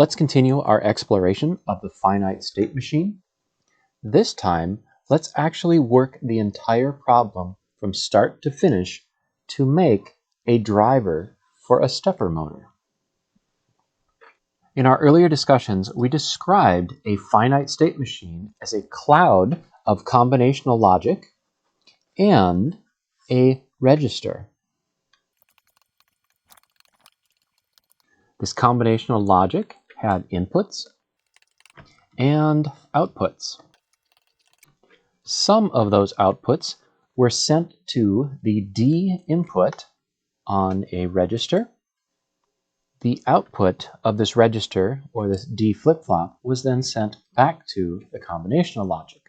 Let's continue our exploration of the finite state machine. This time, let's actually work the entire problem from start to finish to make a driver for a stepper motor. In our earlier discussions, we described a finite state machine as a cloud of combinational logic and a register. This combinational logic had inputs and outputs. Some of those outputs were sent to the D input on a register. The output of this register, or this D flip-flop, was then sent back to the combinational logic.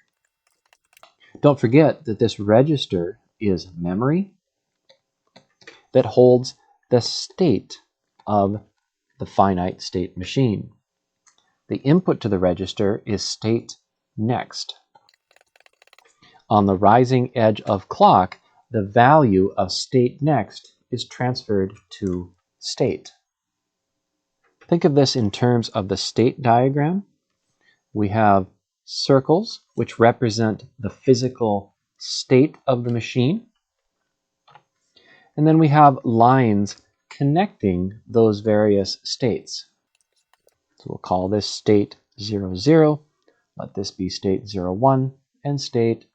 Don't forget that this register is memory that holds the state of the finite state machine. The input to the register is state next. On the rising edge of clock, the value of state next is transferred to state. Think of this in terms of the state diagram. We have circles, which represent the physical state of the machine. And then we have lines connecting those various states. So we'll call this state 0, 0. Let this be state 0, 1 and state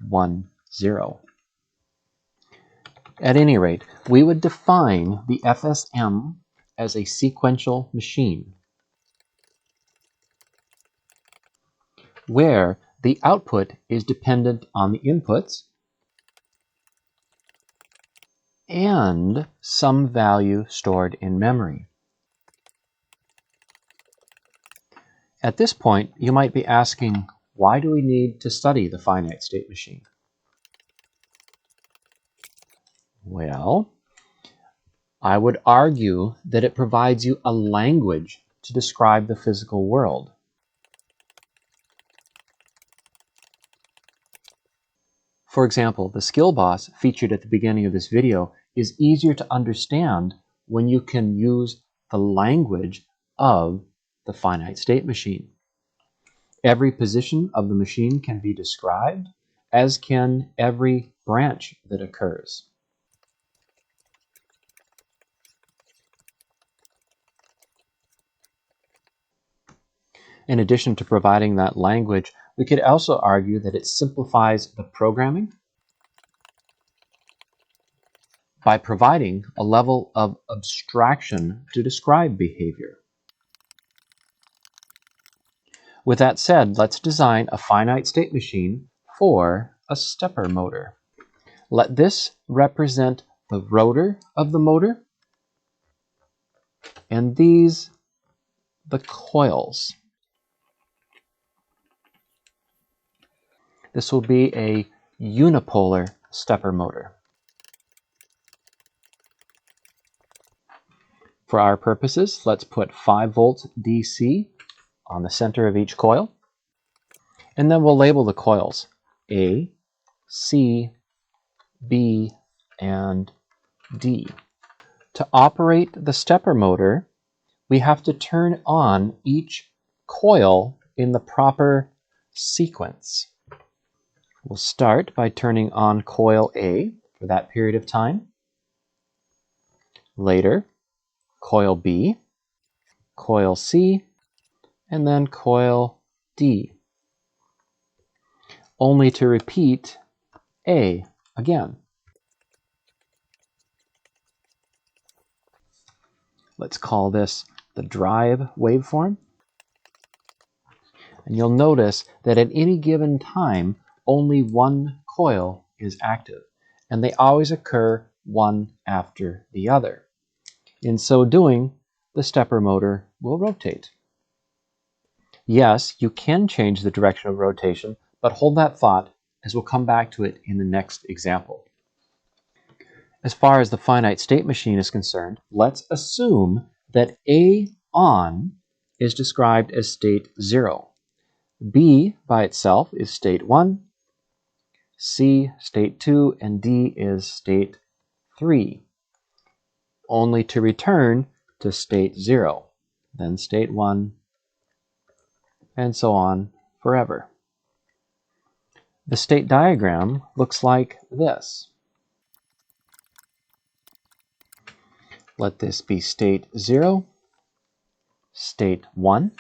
1, 0. At any rate, we would define the FSM as a sequential machine, where the output is dependent on the inputs and some value stored in memory. At this point, you might be asking, why do we need to study the finite state machine? Well, I would argue that it provides you a language to describe the physical world. For example, the skill boss featured at the beginning of this video is easier to understand when you can use the language of the finite state machine. Every position of the machine can be described, as can every branch that occurs. In addition to providing that language, we could also argue that it simplifies the programming by providing a level of abstraction to describe behavior. With that said, let's design a finite state machine for a stepper motor. Let this represent the rotor of the motor, and these the coils. This will be a unipolar stepper motor. For our purposes, let's put 5 volts DC on the center of each coil, and then we'll label the coils A, C, B, and D. To operate the stepper motor, we have to turn on each coil in the proper sequence. We'll start by turning on coil A for that period of time. Later, coil B, coil C, and then coil D, only to repeat A again. Let's call this the drive waveform. And you'll notice that at any given time, only one coil is active, and they always occur one after the other. In so doing, the stepper motor will rotate. Yes, you can change the direction of rotation, but hold that thought as we'll come back to it in the next example. As far as the finite state machine is concerned, let's assume that A on is described as state 0. B by itself is state 1, C state 2, and D is state 3, only to return to state 0. then state 1, and so on forever. The state diagram looks like this. Let this be state 0, state 1,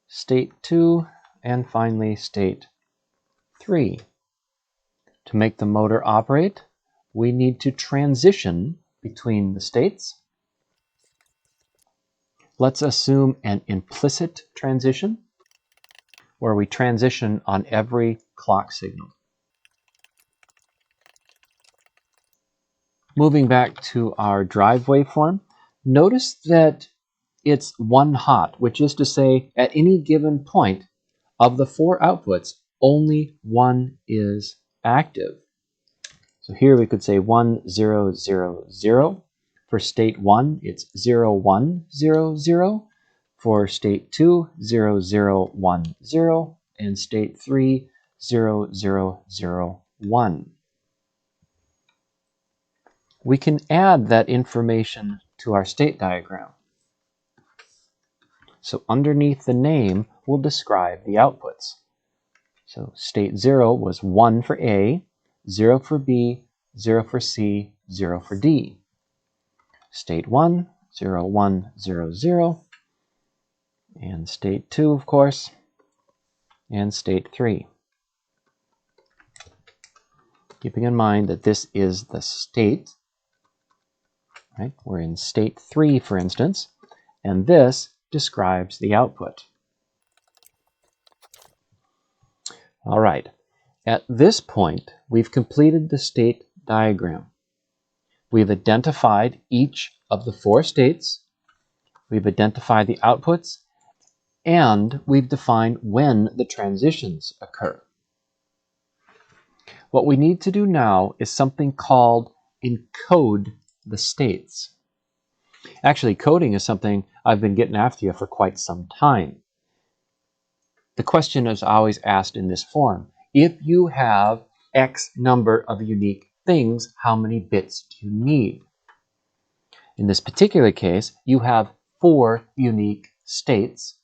state 2, and finally state 3. To make the motor operate, we need to transition between the states. Let's assume an implicit transition, where we transition on every clock signal. Moving back to our drive waveform, notice that it's one hot, which is to say, at any given point of the 4 outputs, only one is active. So here we could say 1, 0, 0, 0. For state 1, it's 0, 1, 0, 0. For state 2, 0, 0, 1, 0. And state 3, 0, 0, 0, 1. We can add that information to our state diagram. So underneath the name, we'll describe the outputs. So state 0 was 1 for A, 0 for B, 0 for C, 0 for D. State 1, 0, 1, 0, 0. And state 2, of course. And state 3. Keeping in mind that this is the state. Right? We're in state 3, for instance. And this describes the output. All right. At this point, we've completed the state diagram. We've identified each of the 4 states. We've identified the outputs. And we've defined when the transitions occur. What we need to do now is something called encode the states. Actually, coding is something I've been getting after you for quite some time. The question is always asked in this form. If you have X number of unique things, how many bits do you need? In this particular case, you have 4 unique states.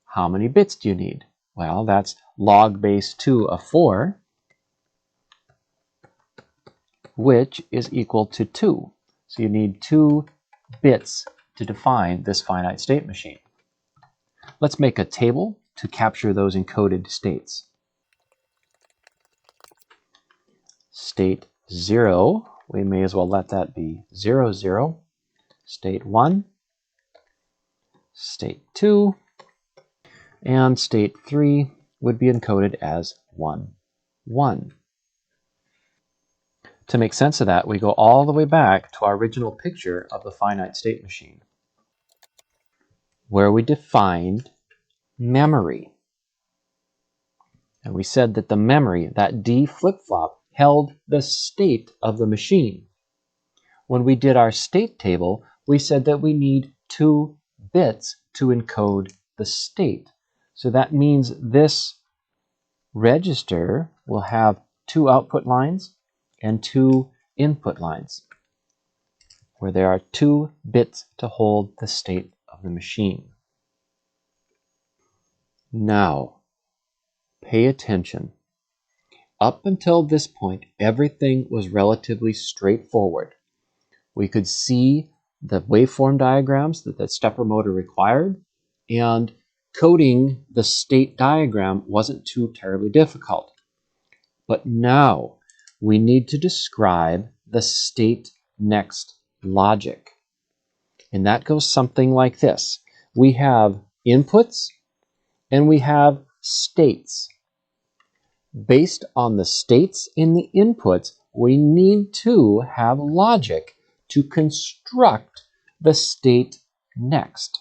How many bits do you need? Well, that's log base 2 of 4, which is equal to 2. So you need 2 bits to define this finite state machine. Let's make a table to capture those encoded states. State 0, we may as well let that be 0, 0. State 1, state 2, and state 3 would be encoded as 1, 1. To make sense of that, we go all the way back to our original picture of the finite state machine, where we defined memory. And we said that the memory, that D flip-flop, held the state of the machine. When we did our state table, we said that we need 2 bits to encode the state. So that means this register will have 2 output lines and 2 input lines, where there are 2 bits to hold the state of the machine. Now, pay attention. Up until this point, everything was relatively straightforward. We could see the waveform diagrams that the stepper motor required, and coding the state diagram wasn't too terribly difficult. But now we need to describe the state next logic. And that goes something like this. We have inputs and we have states. Based on the states in the inputs, we need to have logic to construct the state next.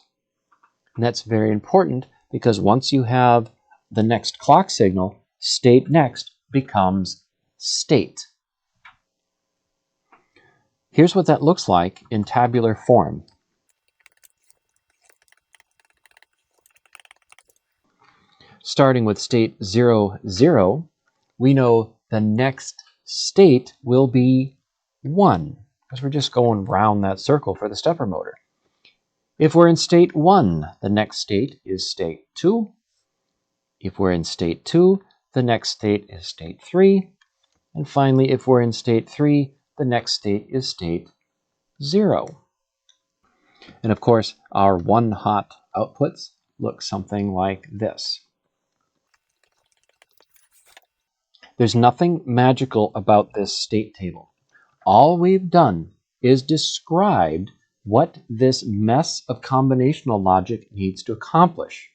And that's very important because once you have the next clock signal, state next becomes state. Here's what that looks like in tabular form. Starting with state 0, 0, we know the next state will be 1, because we're just going round that circle for the stepper motor. If we're in state 1, the next state is state 2. If we're in state 2, the next state is state 3. And finally, if we're in state 3, the next state is state 0. And of course, our one-hot outputs look something like this. There's nothing magical about this state table. All we've done is described what this mess of combinational logic needs to accomplish.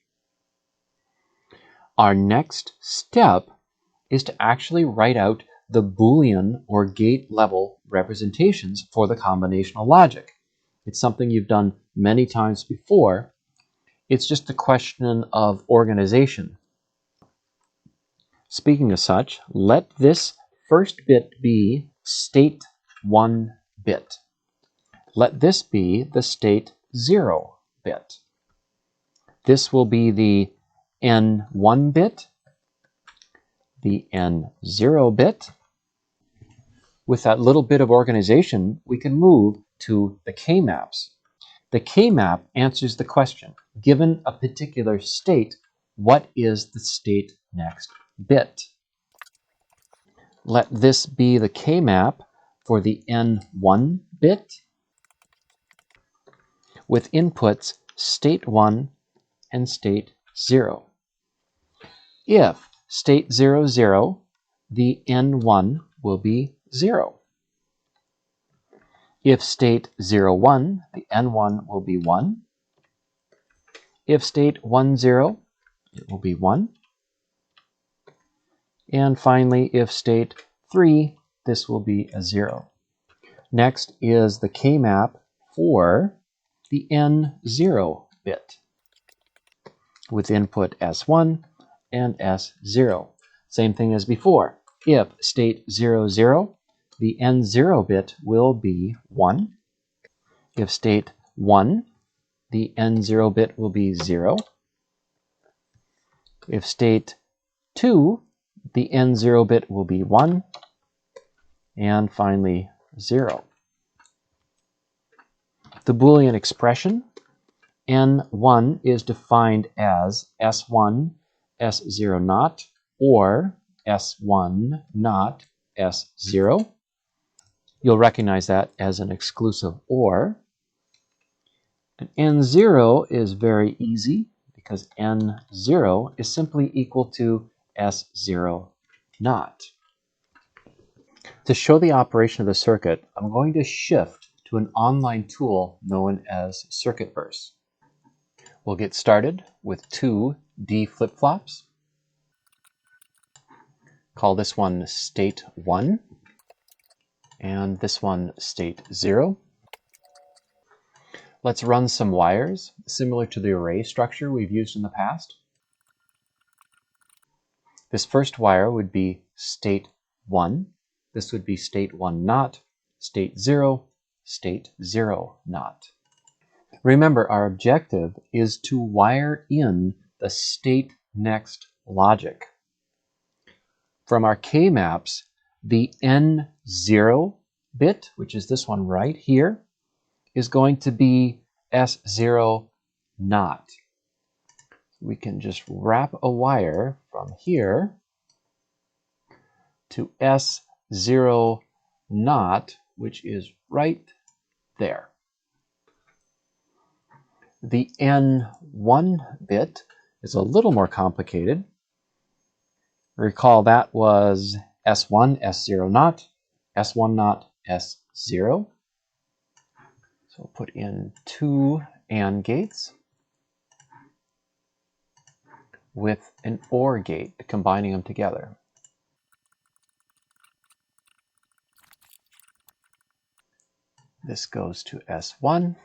Our next step is to actually write out the Boolean or gate level representations for the combinational logic. It's something you've done many times before. It's just a question of organization. Speaking of such, let this first bit be state 1 bit. Let this be the state 0 bit. This will be the N1 bit, the N0 bit. With that little bit of organization, we can move to the K-maps. The K-map answers the question, given a particular state, what is the state next bit? Let this be the K-map for the N1 bit with inputs state 1 and state 0. If state 0, 0, the N1 will be 0. If state 0, 1, the N1 will be 1. If state 1, 0, it will be 1. And finally, if state 3, this will be a 0. Next is the K-map for the N0 bit with input S1 and S0. Same thing as before. If state 0, 0, the N0 bit will be 1. If state 1, the N0 bit will be 0. If state 2, the N0 bit will be 1. And finally, 0. The Boolean expression N1 is defined as S1, S0 naught, or S1 naught, S0. You'll recognize that as an exclusive OR. And N0 is very easy because N0 is simply equal to S0 naught. To show the operation of the circuit, I'm going to shift to an online tool known as CircuitVerse. We'll get started with two D flip-flops. Call this one state 1 and this one state 0. Let's run some wires similar to the array structure we've used in the past. This first wire would be state 1. This would be state 1 naught, state 0, state 0 naught. Remember, our objective is to wire in the state next logic. From our K-maps, the N0 bit, which is this one right here, is going to be S0 naught. We can just wrap a wire from here to S0 naught, which is right there. The N1 bit is a little more complicated. Recall that was S1, S0 naught, S1 naught, S0. So we'll put in two AND gates with an OR gate, combining them together. This goes to S1,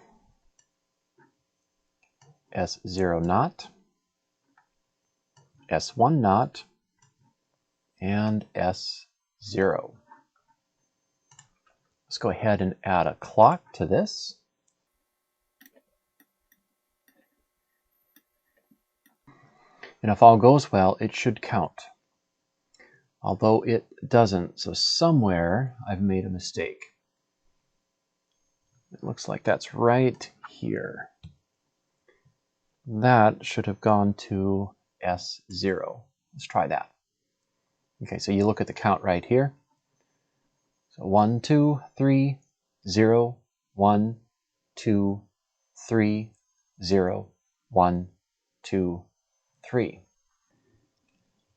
S0 naught, S1 naught, and S0. Let's go ahead and add a clock to this. And if all goes well, it should count. Although it doesn't, so somewhere I've made a mistake. It looks like that's right here. That should have gone to S0. Let's try that. Okay, so you look at the count right here. So 1, 2, 3, 0, 1, 2, 3, 0, 1, 2, 3.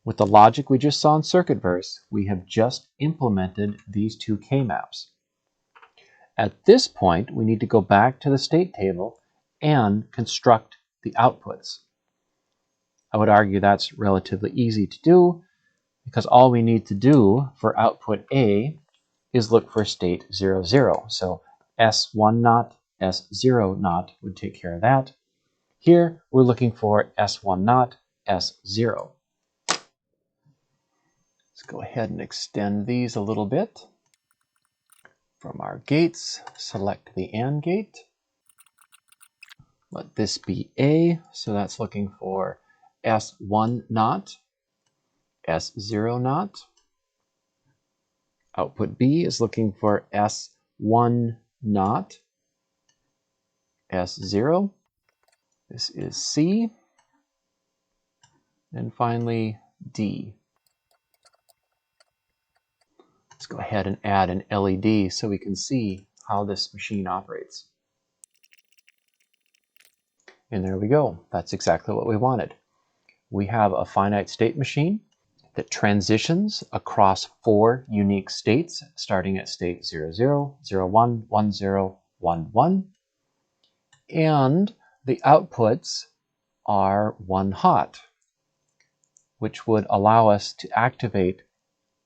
With the logic we just saw in CircuitVerse, we have just implemented these two K-maps. At this point, we need to go back to the state table and construct the outputs. I would argue that's relatively easy to do because all we need to do for output A is look for state 0, 0. So S1 naught, S0 naught would take care of that. Here, we're looking for S1 naught, S0. Let's go ahead and extend these a little bit. From our gates, select the AND gate. Let this be A, so that's looking for S1 naught, S0 naught. Output B is looking for S1 naught, S0. This is C. And finally, D. Let's go ahead and add an LED so we can see how this machine operates. And there we go. That's exactly what we wanted. We have a finite state machine that transitions across 4 unique states, starting at state 0, 0, 0, 1, 1, 0, 1, 1. And the outputs are 1 hot, which would allow us to activate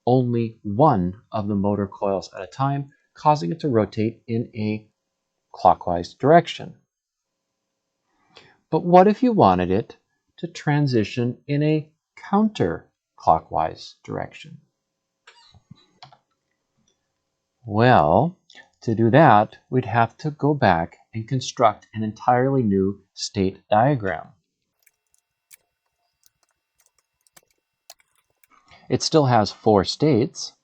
only one of the motor coils at a time, causing it to rotate in a clockwise direction. But what if you wanted it to transition in a counterclockwise direction? Well, to do that, we'd have to go back and construct an entirely new state diagram. It still has 4 states.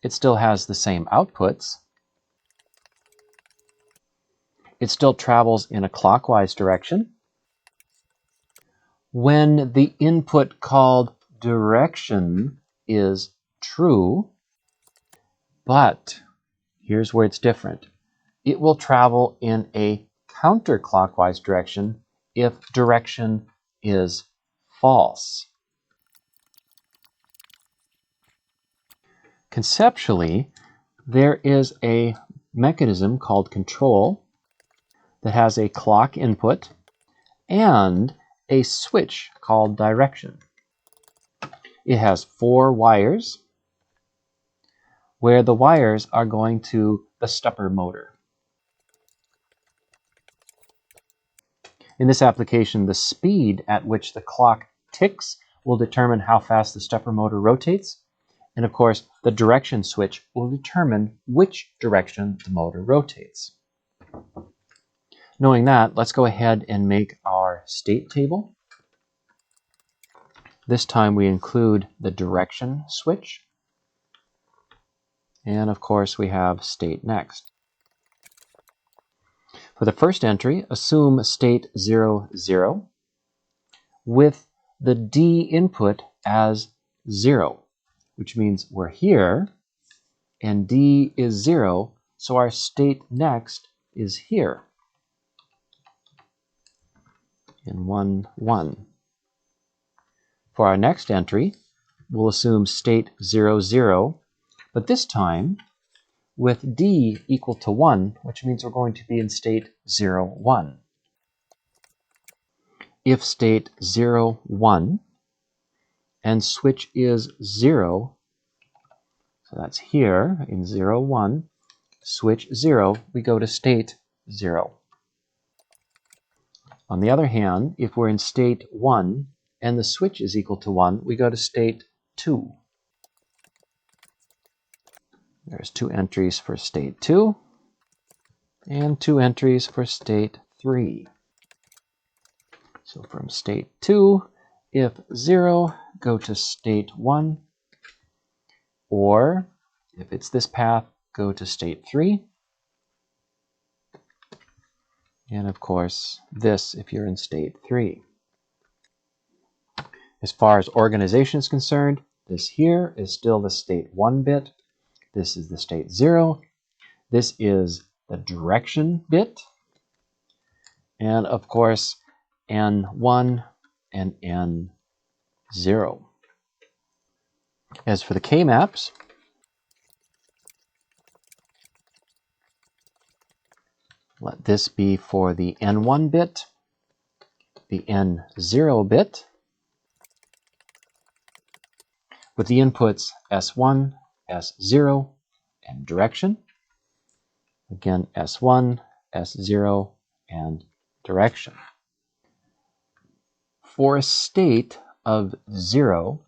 It still has the same outputs. It still travels in a clockwise direction. When the input called direction is true, but here's where it's different. It will travel in a counterclockwise direction if direction is false. Conceptually, there is a mechanism called control that has a clock input and a switch called direction. It has 4 wires where the wires are going to the stepper motor. In this application, the speed at which the clock ticks will determine how fast the stepper motor rotates. And of course, the direction switch will determine which direction the motor rotates. Knowing that, let's go ahead and make our state table. This time we include the direction switch. And of course, we have state next. For the first entry, assume state 0, 0 with the D input as 0, which means we're here and D is 0, so our state next is here in 1, 1. For our next entry, we'll assume state 0, 0, but this time with D equal to 1, which means we're going to be in state 0, 1. If state 0, 1 and switch is 0, so that's here in 0, 1, switch 0, we go to state 0. On the other hand, if we're in state 1 and the switch is equal to 1, we go to state 2. There's 2 entries for state 2 and 2 entries for state 3. So from state 2, if 0, go to state 1, or if it's this path, go to state 3. And of course, this if you're in state 3. As far as organization is concerned, this here is still the state 1 bit. This is the state 0. This is the direction bit. And of course, N1 and N0. As for the K-maps, let this be for the N1 bit, the N0 bit, with the inputs S1, S0, and direction. Again, S1, S0, and direction. For a state of 0,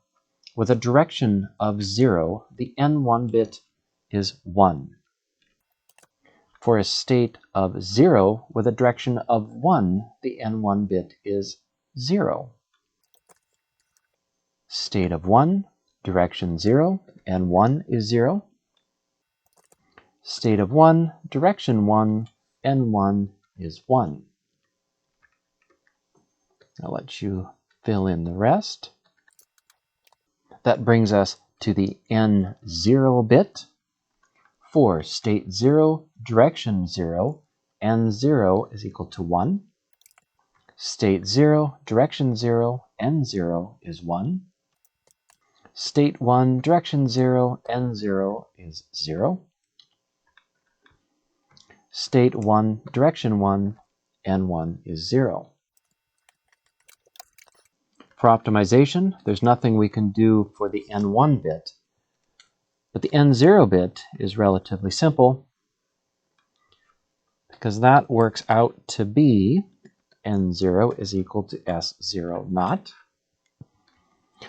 with a direction of 0, the N1 bit is 1. For a state of 0 with a direction of 1, the N1 bit is 0. State of 1, direction 0, N1 is 0. State of 1, direction 1, N1 is 1. I'll let you fill in the rest. That brings us to the N0 bit. For state 0, direction 0, N0 is equal to 1. State 0, direction 0, N0 is 1. State 1, direction 0, N0 is 0. State 1, direction 1, N1 is 0. For optimization, there's nothing we can do for the N1 bit, but the N0 bit is relatively simple because that works out to be N0 is equal to S0 naught.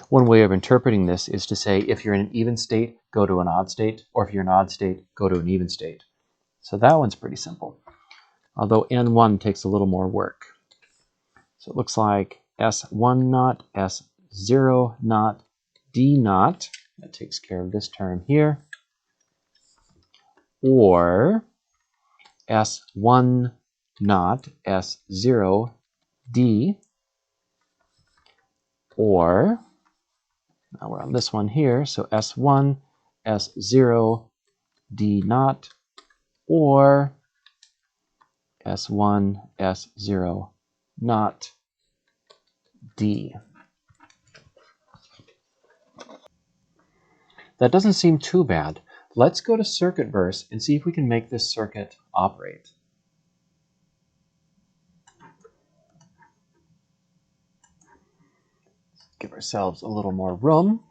One way of interpreting this is to say if you're in an even state, go to an odd state, or if you're in an odd state, go to an even state. So that one's pretty simple, although N1 takes a little more work. So it looks like S1 naught, S0 naught, D naught, that takes care of this term here, or S1 naught, S0 D, or, now we're on this one here, so S1, S0 D naught, or S1, S0 naught D. That doesn't seem too bad. Let's go to CircuitVerse and see if we can make this circuit operate. Give ourselves a little more room.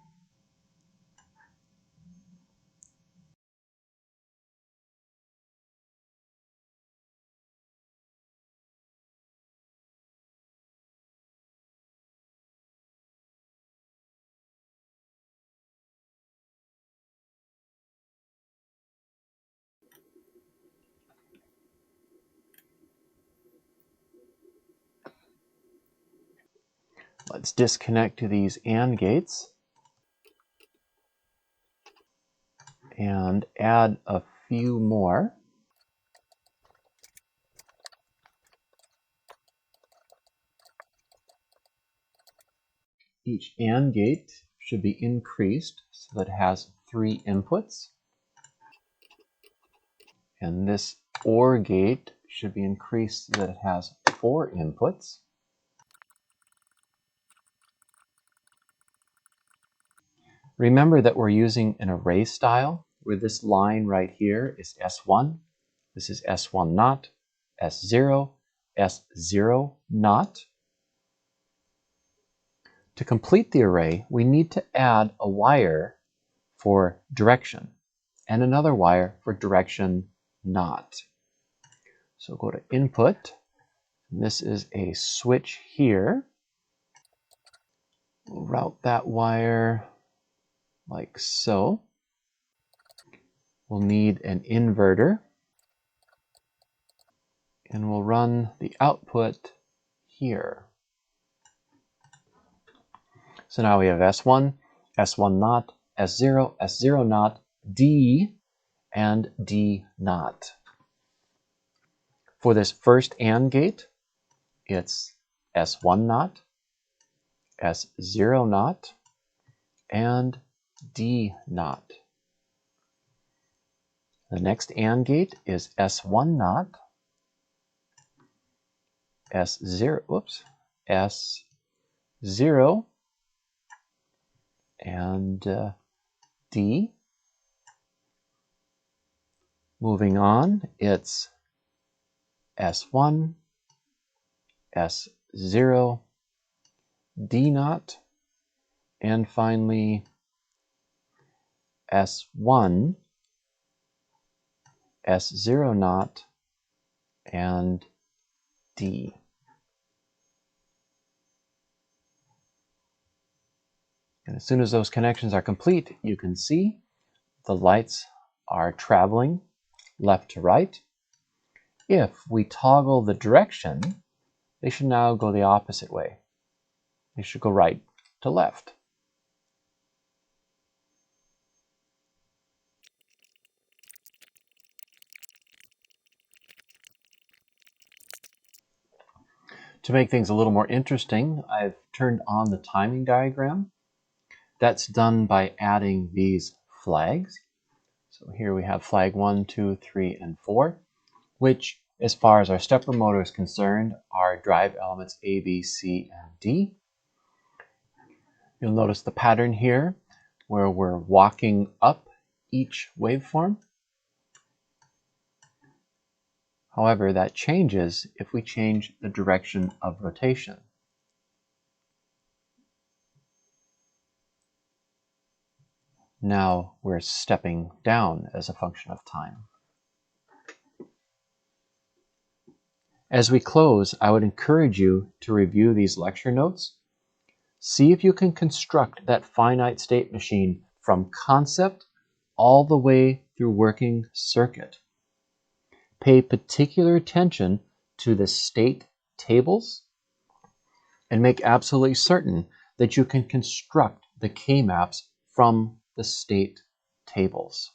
Let's disconnect to these AND gates and add a few more. Each AND gate should be increased so that it has 3 inputs. And this OR gate should be increased so that it has 4 inputs. Remember that we're using an array style where this line right here is S1, this is S1 naught, S0, S0 naught. To complete the array, we need to add a wire for direction and another wire for direction naught. So go to input, and this is a switch here. We'll route that wire like so. We'll need an inverter, and we'll run the output here. So now we have S1, S1 naught, S0, S0 naught, D, and D naught. For this first AND gate, it's S1 naught, S0 naught, and D naught. The next AND gate is S1 naught, S0, S0, and D. Moving on, it's S1, S0, D naught, and finally S1, S0 naught, and D. And as soon as those connections are complete, you can see the lights are traveling left to right. If we toggle the direction, they should now go the opposite way. They should go right to left. To make things a little more interesting, I've turned on the timing diagram. That's done by adding these flags. So here we have flag 1, 2, 3, and 4, which, as far as our stepper motor is concerned, are drive elements A, B, C, and D. You'll notice the pattern here where we're walking up each waveform. However, that changes if we change the direction of rotation. Now we're stepping down as a function of time. As we close, I would encourage you to review these lecture notes. See if you can construct that finite state machine from concept all the way through working circuit. Pay particular attention to the state tables and make absolutely certain that you can construct the K-maps from the state tables.